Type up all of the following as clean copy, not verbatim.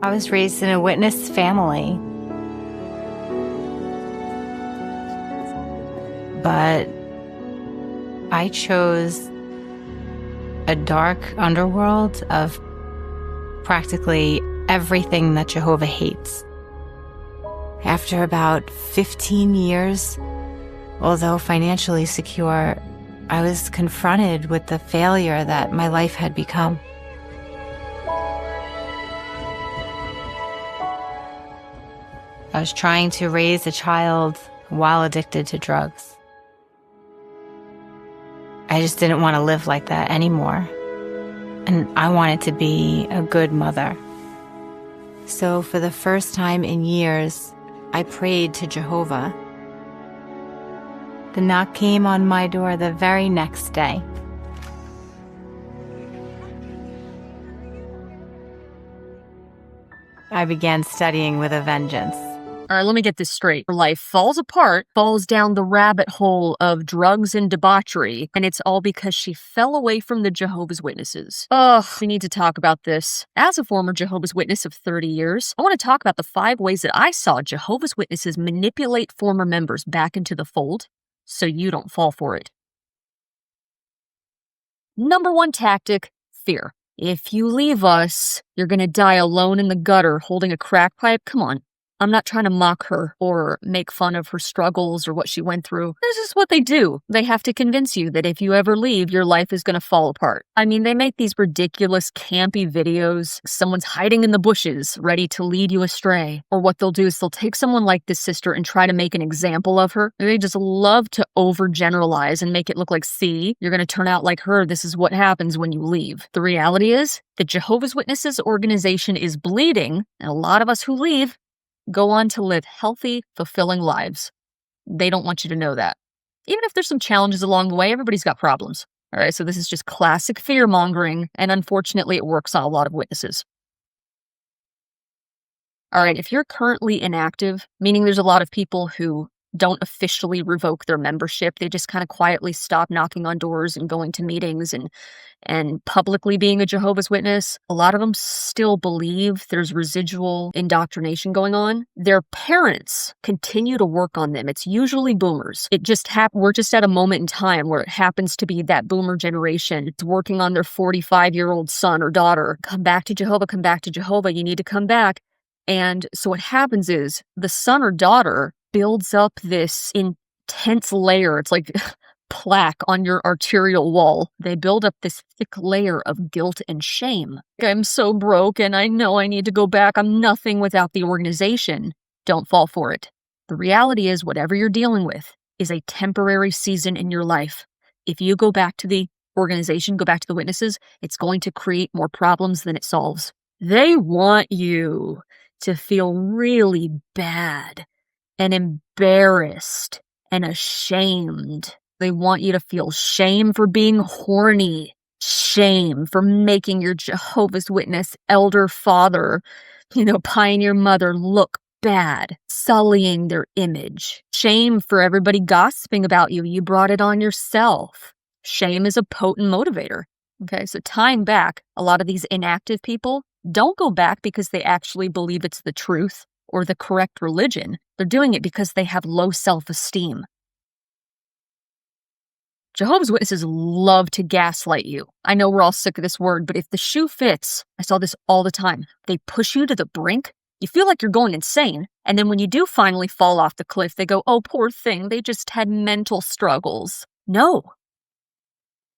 I was raised in a witness family, but I chose a dark underworld of practically everything that Jehovah hates. After about 15 years, although financially secure, I was confronted with the failure that my life had become. I was trying to raise a child while addicted to drugs. I just didn't want to live like that anymore. And I wanted to be a good mother. So for the first time in years, I prayed to Jehovah. The knock came on my door the very next day. I began studying with a vengeance. All right, let me get this straight. Her life falls apart, falls down the rabbit hole of drugs and debauchery, and it's all because she fell away from the Jehovah's Witnesses. Ugh, we need to talk about this. As a former Jehovah's Witness of 30 years, I want to talk about the 5 ways that I saw Jehovah's Witnesses manipulate former members back into the fold so you don't fall for it. Number 1 tactic, fear. If you leave us, you're going to die alone in the gutter holding a crack pipe. Come on. I'm not trying to mock her or make fun of her struggles or what she went through. This is what they do. They have to convince you that if you ever leave, your life is going to fall apart. I mean, they make these ridiculous, campy videos. Someone's hiding in the bushes, ready to lead you astray. Or what they'll do is they'll take someone like this sister and try to make an example of her. They just love to overgeneralize and make it look like, see, you're going to turn out like her. This is what happens when you leave. The reality is, the Jehovah's Witnesses organization is bleeding, and a lot of us who leave go on to live healthy, fulfilling lives. They don't want you to know that. Even if there's some challenges along the way, everybody's got problems. All right, so this is just classic fear-mongering, and unfortunately, it works on a lot of witnesses. All right, if you're currently inactive, meaning there's a lot of people who don't officially revoke their membership, they just kind of quietly stop knocking on doors and going to meetings and publicly being a Jehovah's Witness. A lot of them still believe there's residual indoctrination going on. Their parents continue to work on them. It's usually boomers. We're just at a moment in time where it happens to be that boomer generation. It's working on their 45-year-old son or daughter. Come back to Jehovah, come back to Jehovah. You need to come back. And so what happens is the son or daughter builds up this intense layer. It's like plaque on your arterial wall. They build up this thick layer of guilt and shame. I'm so broke and I know I need to go back. I'm nothing without the organization. Don't fall for it. The reality is whatever you're dealing with is a temporary season in your life. If you go back to the organization, go back to the witnesses, it's going to create more problems than it solves. They want you to feel really bad and embarrassed and ashamed. They want you to feel shame for being horny, shame for making your Jehovah's Witness elder father, pioneer mother look bad, sullying their image. Shame for everybody gossiping about you. You brought it on yourself. Shame is a potent motivator. Okay, so tying back, a lot of these inactive people don't go back because they actually believe it's the truth or the correct religion. They're doing it because they have low self-esteem. Jehovah's Witnesses love to gaslight you. I know we're all sick of this word, but if the shoe fits, I saw this all the time. They push you to the brink. You feel like you're going insane. And then when you do finally fall off the cliff, they go, oh, poor thing, they just had mental struggles. No.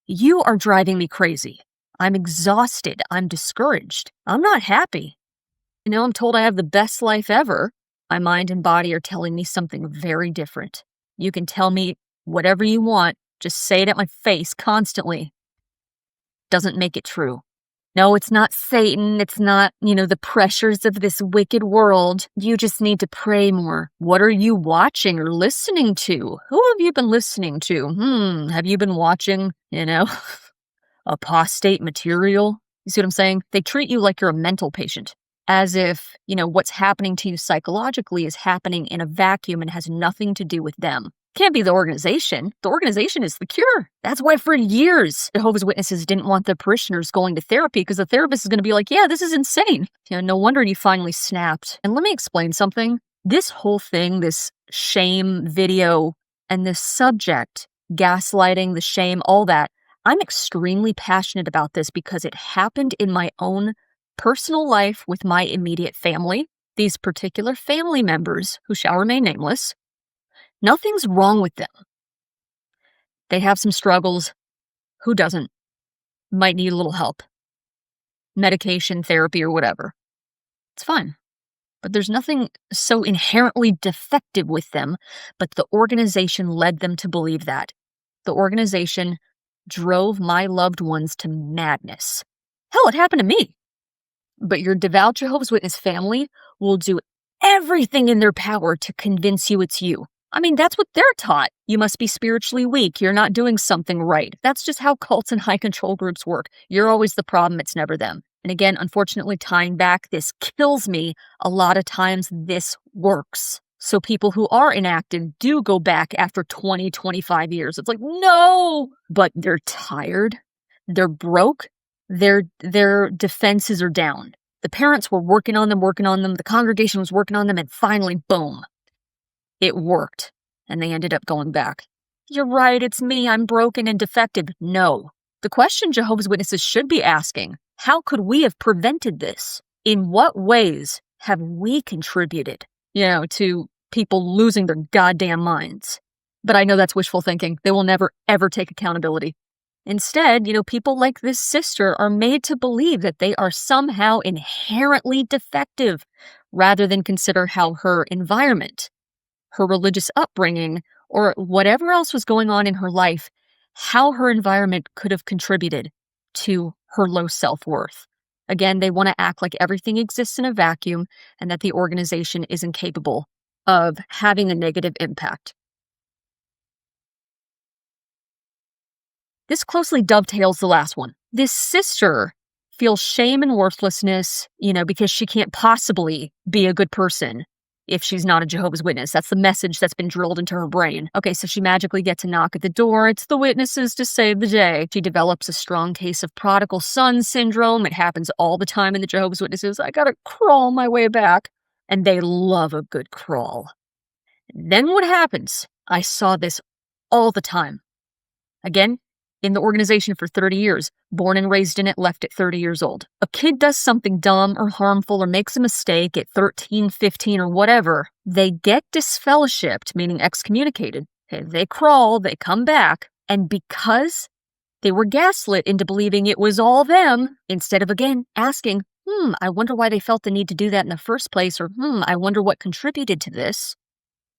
You are driving me crazy. I'm exhausted. I'm discouraged. I'm not happy. I'm told I have the best life ever. My mind and body are telling me something very different. You can tell me whatever you want. Just say it at my face constantly. Doesn't make it true. No, it's not Satan. It's not, the pressures of this wicked world. You just need to pray more. What are you watching or listening to? Who have you been listening to? Have you been watching, apostate material? You see what I'm saying? They treat you like you're a mental patient. As if, what's happening to you psychologically is happening in a vacuum and has nothing to do with them. Can't be the organization. The organization is the cure. That's why for years, Jehovah's Witnesses didn't want the parishioners going to therapy, because the therapist is going to be like, yeah, this is insane. No wonder you finally snapped. And let me explain something. This whole thing, this shame video and this subject, gaslighting, the shame, all that, I'm extremely passionate about this because it happened in my own personal life with my immediate family. These particular family members, who shall remain nameless, nothing's wrong with them. They have some struggles. Who doesn't? Might need a little help. Medication, therapy, or whatever. It's fine. But there's nothing so inherently defective with them, but the organization led them to believe that. The organization drove my loved ones to madness. Hell, it happened to me. But your devout Jehovah's Witness family will do everything in their power to convince you it's you. I mean, that's what they're taught. You must be spiritually weak. You're not doing something right. That's just how cults and high control groups work. You're always the problem. It's never them. And again, unfortunately, tying back, this kills me. A lot of times this works. So people who are inactive do go back after 20, 25 years. It's like, no, but they're tired. They're broke. Their defenses are down. The parents were working on them. The congregation was working on them. And finally, boom, it worked. And they ended up going back. You're right. It's me. I'm broken and defective. No. The question Jehovah's Witnesses should be asking, how could we have prevented this? In what ways have we contributed, to people losing their goddamn minds? But I know that's wishful thinking. They will never, ever take accountability. Instead, people like this sister are made to believe that they are somehow inherently defective, rather than consider how her environment, her religious upbringing, or whatever else was going on in her life, how her environment could have contributed to her low self-worth. Again, they want to act like everything exists in a vacuum and that the organization is incapable of having a negative impact. This closely dovetails the last one. This sister feels shame and worthlessness, because she can't possibly be a good person if she's not a Jehovah's Witness. That's the message that's been drilled into her brain. Okay, so she magically gets a knock at the door. It's the witnesses to save the day. She develops a strong case of prodigal son syndrome. It happens all the time in the Jehovah's Witnesses. I gotta crawl my way back. And they love a good crawl. Then what happens? I saw this all the time. Again, in the organization for 30 years, born and raised in it, left at 30 years old. A kid does something dumb or harmful or makes a mistake at 13, 15, or whatever, they get disfellowshipped, meaning excommunicated. Okay, they crawl, they come back, and because they were gaslit into believing it was all them, instead of, again, asking, I wonder why they felt the need to do that in the first place, or I wonder what contributed to this.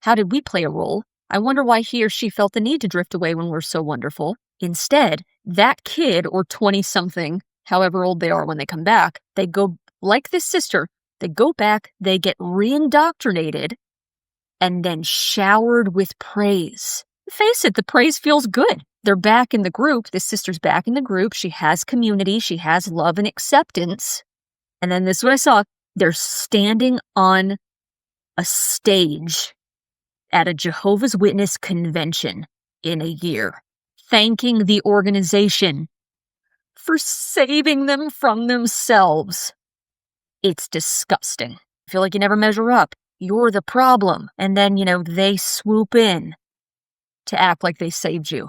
How did we play a role? I wonder why he or she felt the need to drift away when we're so wonderful. Instead, that kid or 20-something, however old they are when they come back, they go, like this sister, they go back, they get reindoctrinated, and then showered with praise. Face it, the praise feels good. They're back in the group. This sister's back in the group. She has community. She has love and acceptance. And then this is what I saw. They're standing on a stage at a Jehovah's Witness convention in a year, thanking the organization for saving them from themselves. It's disgusting. I feel like you never measure up. You're the problem. And then, they swoop in to act like they saved you.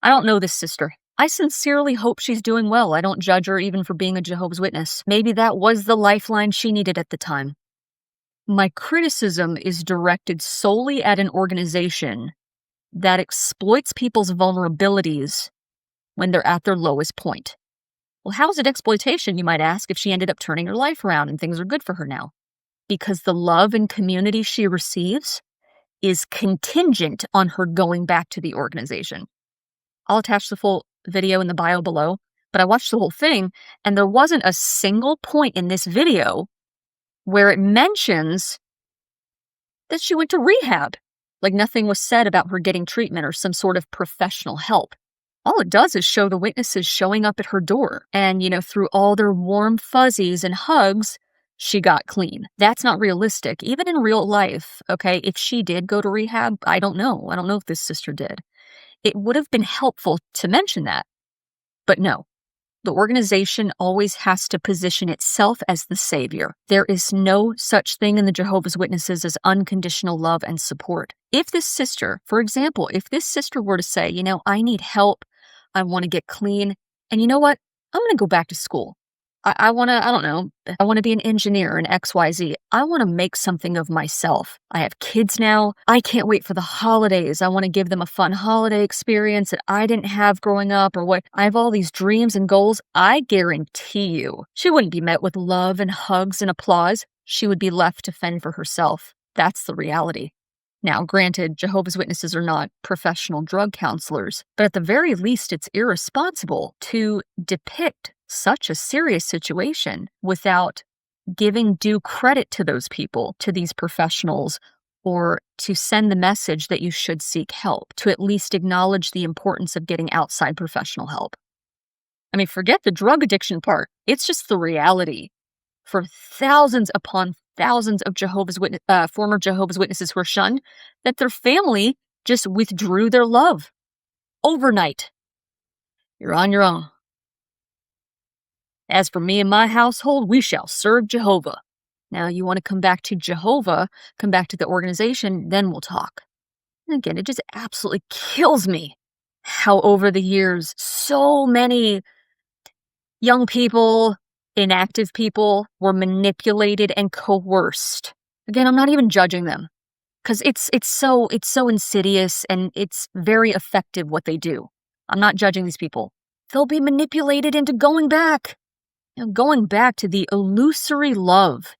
I don't know this sister. I sincerely hope she's doing well. I don't judge her even for being a Jehovah's Witness. Maybe that was the lifeline she needed at the time. My criticism is directed solely at an organization that exploits people's vulnerabilities when they're at their lowest point. Well, how is it exploitation, you might ask, if she ended up turning her life around and things are good for her now? Because the love and community she receives is contingent on her going back to the organization. I'll attach the full video in the bio below, but I watched the whole thing, and there wasn't a single point in this video where it mentions that she went to rehab. Like nothing was said about her getting treatment or some sort of professional help. All it does is show the witnesses showing up at her door and, through all their warm fuzzies and hugs, she got clean. That's not realistic. Even in real life, okay, if she did go to rehab, I don't know. I don't know if this sister did. It would have been helpful to mention that, but no. The organization always has to position itself as the savior. There is no such thing in the Jehovah's Witnesses as unconditional love and support. If this sister, for example, if this sister were to say, you know, I need help, I want to get clean, and you know what? I'm going to go back to school. I want to, I don't know, I want to be an engineer in XYZ. I want to make something of myself. I have kids now. I can't wait for the holidays. I want to give them a fun holiday experience that I didn't have growing up or what. I have all these dreams and goals. I guarantee you, she wouldn't be met with love and hugs and applause. She would be left to fend for herself. That's the reality. Now, granted, Jehovah's Witnesses are not professional drug counselors, but at the very least, it's irresponsible to depict such a serious situation without giving due credit to those people, to these professionals, or to send the message that you should seek help, to at least acknowledge the importance of getting outside professional help. I mean, forget the drug addiction part. It's just the reality for thousands upon thousands of former Jehovah's Witnesses who are shunned, that their family just withdrew their love overnight. You're on your own. As for me and my household, we shall serve Jehovah. Now, you want to come back to Jehovah, come back to the organization, then we'll talk. And again, it just absolutely kills me how over the years, so many young people, inactive people were manipulated and coerced. Again, I'm not even judging them because it's so insidious and it's very effective what they do. I'm not judging these people. They'll be manipulated into going back. Going back to the illusory love,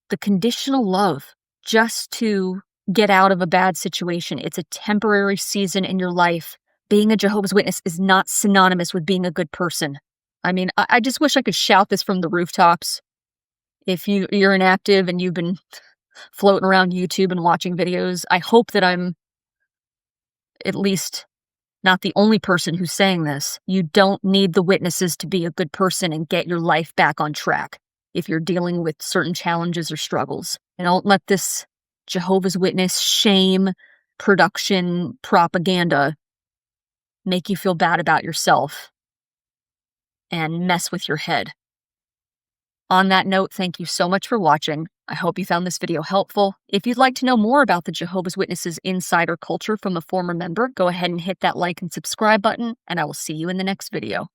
the conditional love, just to get out of a bad situation. It's a temporary season in your life. Being a Jehovah's Witness is not synonymous with being a good person. I mean, I just wish I could shout this from the rooftops. If you're inactive and you've been floating around YouTube and watching videos, I hope that I'm at least not the only person who's saying this. You don't need the witnesses to be a good person and get your life back on track if you're dealing with certain challenges or struggles. And don't let this Jehovah's Witness shame, production, propaganda make you feel bad about yourself and mess with your head. On that note, thank you so much for watching. I hope you found this video helpful. If you'd like to know more about the Jehovah's Witnesses insider culture from a former member, go ahead and hit that like and subscribe button, and I will see you in the next video.